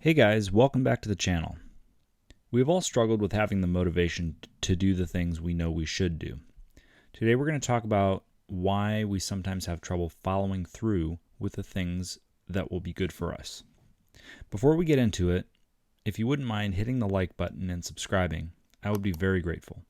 Hey guys, welcome back to the channel. We've all struggled with having the motivation to do the things we know we should do. Today we're going to talk about why we sometimes have trouble following through with the things that will be good for us. Before we get into it, if you wouldn't mind hitting the like button and subscribing, I would be very grateful.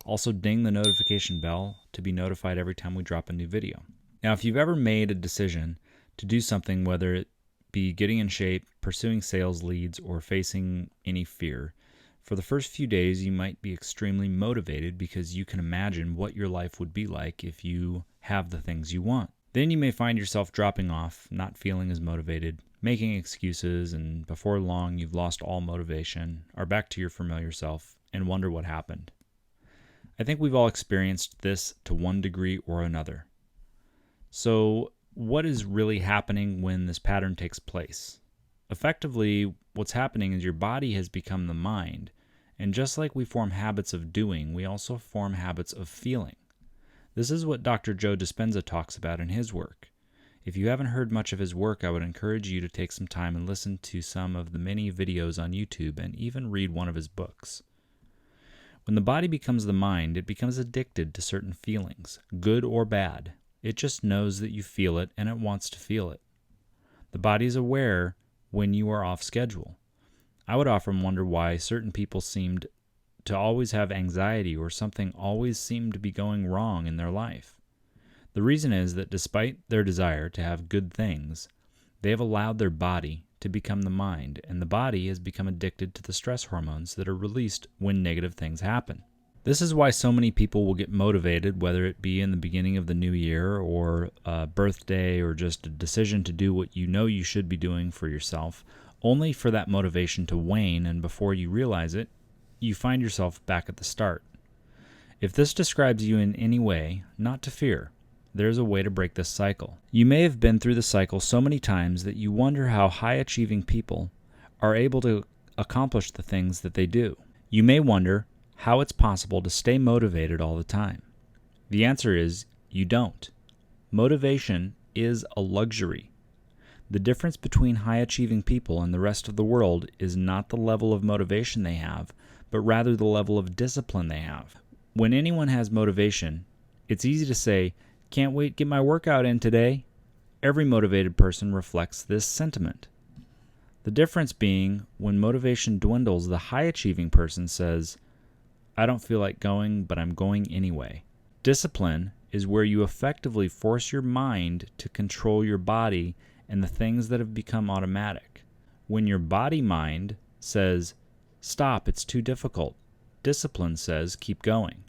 Also ding the notification bell to be notified every time we drop a new video. Now, if you've ever made a decision to do something, whether it be getting in shape, pursuing sales leads, or facing any fear, for the first few days you might be extremely motivated because you can imagine what your life would be like if you have the things you want. Then you may find yourself dropping off, not feeling as motivated, making excuses, and before long you've lost all motivation, are back to your familiar self, and wonder what happened. I think we've all experienced this to one degree or another. So, what is really happening when this pattern takes place? Effectively, what's happening is your body has become the mind, and just like we form habits of doing, we also form habits of feeling. This is what Dr. Joe Dispenza talks about in his work. If you haven't heard much of his work, I would encourage you to take some time and listen to some of the many videos on YouTube and even read one of his books. When the body becomes the mind, it becomes addicted to certain feelings, good or bad. It just knows that you feel it and it wants to feel it. The body is aware when you are off schedule. I would often wonder why certain people seemed to always have anxiety or something always seemed to be going wrong in their life. The reason is that despite their desire to have good things, they have allowed their body to become the mind, and the body has become addicted to the stress hormones that are released when negative things happen. This is why so many people will get motivated, whether it be in the beginning of the new year or a birthday or just a decision to do what you know you should be doing for yourself, only for that motivation to wane, and before you realize it, you find yourself back at the start. If this describes you in any way, not to fear. There's a way to break this cycle. You may have been through the cycle so many times that you wonder how high-achieving people are able to accomplish the things that they do. You may wonder how it's possible to stay motivated all the time. The answer is you don't. Motivation is a luxury. The difference between high-achieving people and the rest of the world is not the level of motivation they have, but rather the level of discipline they have. When anyone has motivation, it's easy to say, "Can't wait to get my workout in today." Every motivated person reflects this sentiment. The difference being, when motivation dwindles, the high-achieving person says, "I don't feel like going, but I'm going anyway." Discipline is where you effectively force your mind to control your body and the things that have become automatic. When your body-mind says, "Stop, it's too difficult," discipline says, "Keep going."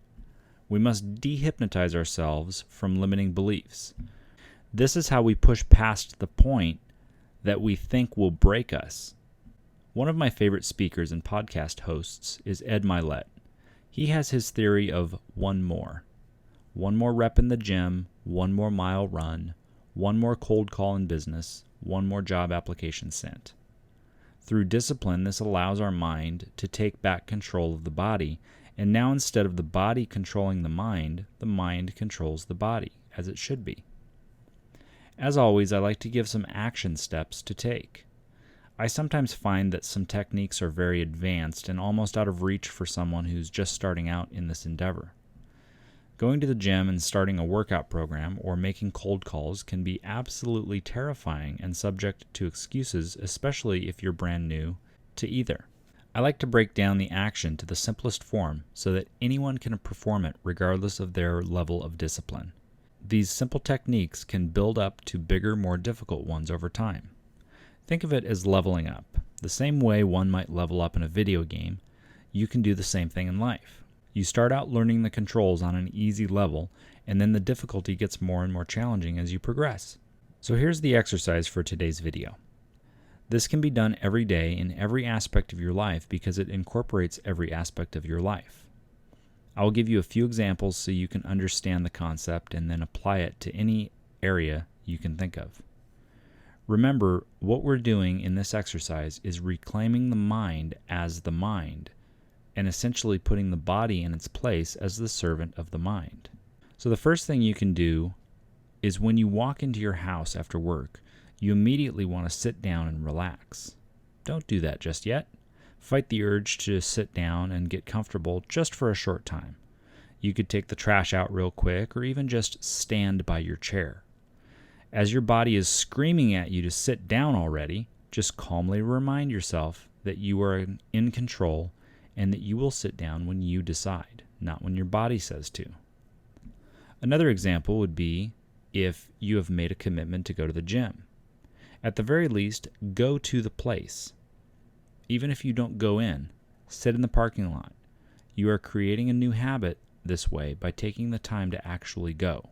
We must dehypnotize ourselves from limiting beliefs. This is how we push past the point that we think will break us. One of my favorite speakers and podcast hosts is Ed Mylett. He has his theory of one more. One more rep in the gym, one more mile run, one more cold call in business, one more job application sent. Through discipline, this allows our mind to take back control of the body, and now instead of the body controlling the mind controls the body, as it should be. As always, I like to give some action steps to take. I sometimes find that some techniques are very advanced and almost out of reach for someone who's just starting out in this endeavor. Going to the gym and starting a workout program or making cold calls can be absolutely terrifying and subject to excuses, especially if you're brand new to either. I like to break down the action to the simplest form so that anyone can perform it regardless of their level of discipline. These simple techniques can build up to bigger, more difficult ones over time. Think of it as leveling up. The same way one might level up in a video game, you can do the same thing in life. You start out learning the controls on an easy level, and then the difficulty gets more and more challenging as you progress. So here's the exercise for today's video. This can be done every day in every aspect of your life because it incorporates every aspect of your life. I will give you a few examples so you can understand the concept and then apply it to any area you can think of. Remember, what we're doing in this exercise is reclaiming the mind as the mind, and essentially putting the body in its place as the servant of the mind. So the first thing you can do is when you walk into your house after work, you immediately want to sit down and relax. Don't do that just yet. Fight the urge to sit down and get comfortable just for a short time. You could take the trash out real quick or even just stand by your chair. As your body is screaming at you to sit down already, just calmly remind yourself that you are in control and that you will sit down when you decide, not when your body says to. Another example would be if you have made a commitment to go to the gym. At the very least, go to the place. Even if you don't go in, sit in the parking lot. You are creating a new habit this way by taking the time to actually go.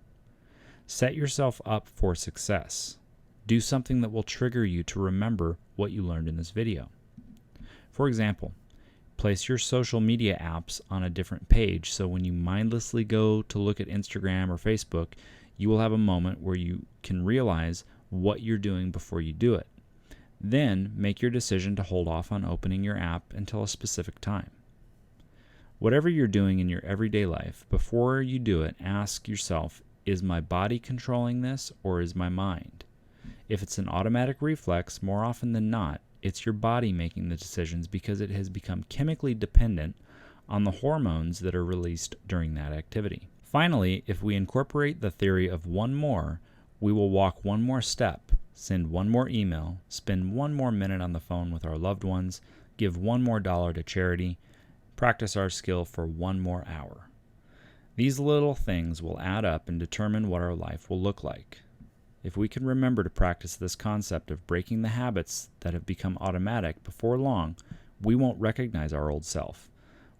Set yourself up for success. Do something that will trigger you to remember what you learned in this video. For example, place your social media apps on a different page so when you mindlessly go to look at Instagram or Facebook, you will have a moment where you can realize what you're doing before you do it. Then make your decision to hold off on opening your app until a specific time. Whatever you're doing in your everyday life, before you do it, ask yourself, is my body controlling this or is my mind? If it's an automatic reflex, more often than not, it's your body making the decisions because it has become chemically dependent on the hormones that are released during that activity. Finally, if we incorporate the theory of one more, we will walk one more step, send one more email, spend one more minute on the phone with our loved ones, give one more dollar to charity, practice our skill for one more hour. These little things will add up and determine what our life will look like. If we can remember to practice this concept of breaking the habits that have become automatic before long, we won't recognize our old self.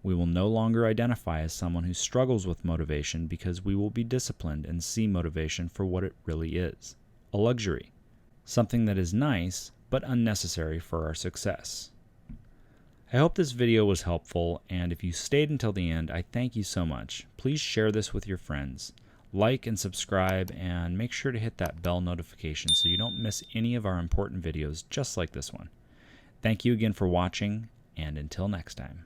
We will no longer identify as someone who struggles with motivation because we will be disciplined and see motivation for what it really is, a luxury, something that is nice but unnecessary for our success. I hope this video was helpful, and if you stayed until the end, I thank you so much. Please share this with your friends. Like and subscribe, and make sure to hit that bell notification so you don't miss any of our important videos just like this one. Thank you again for watching, and until next time.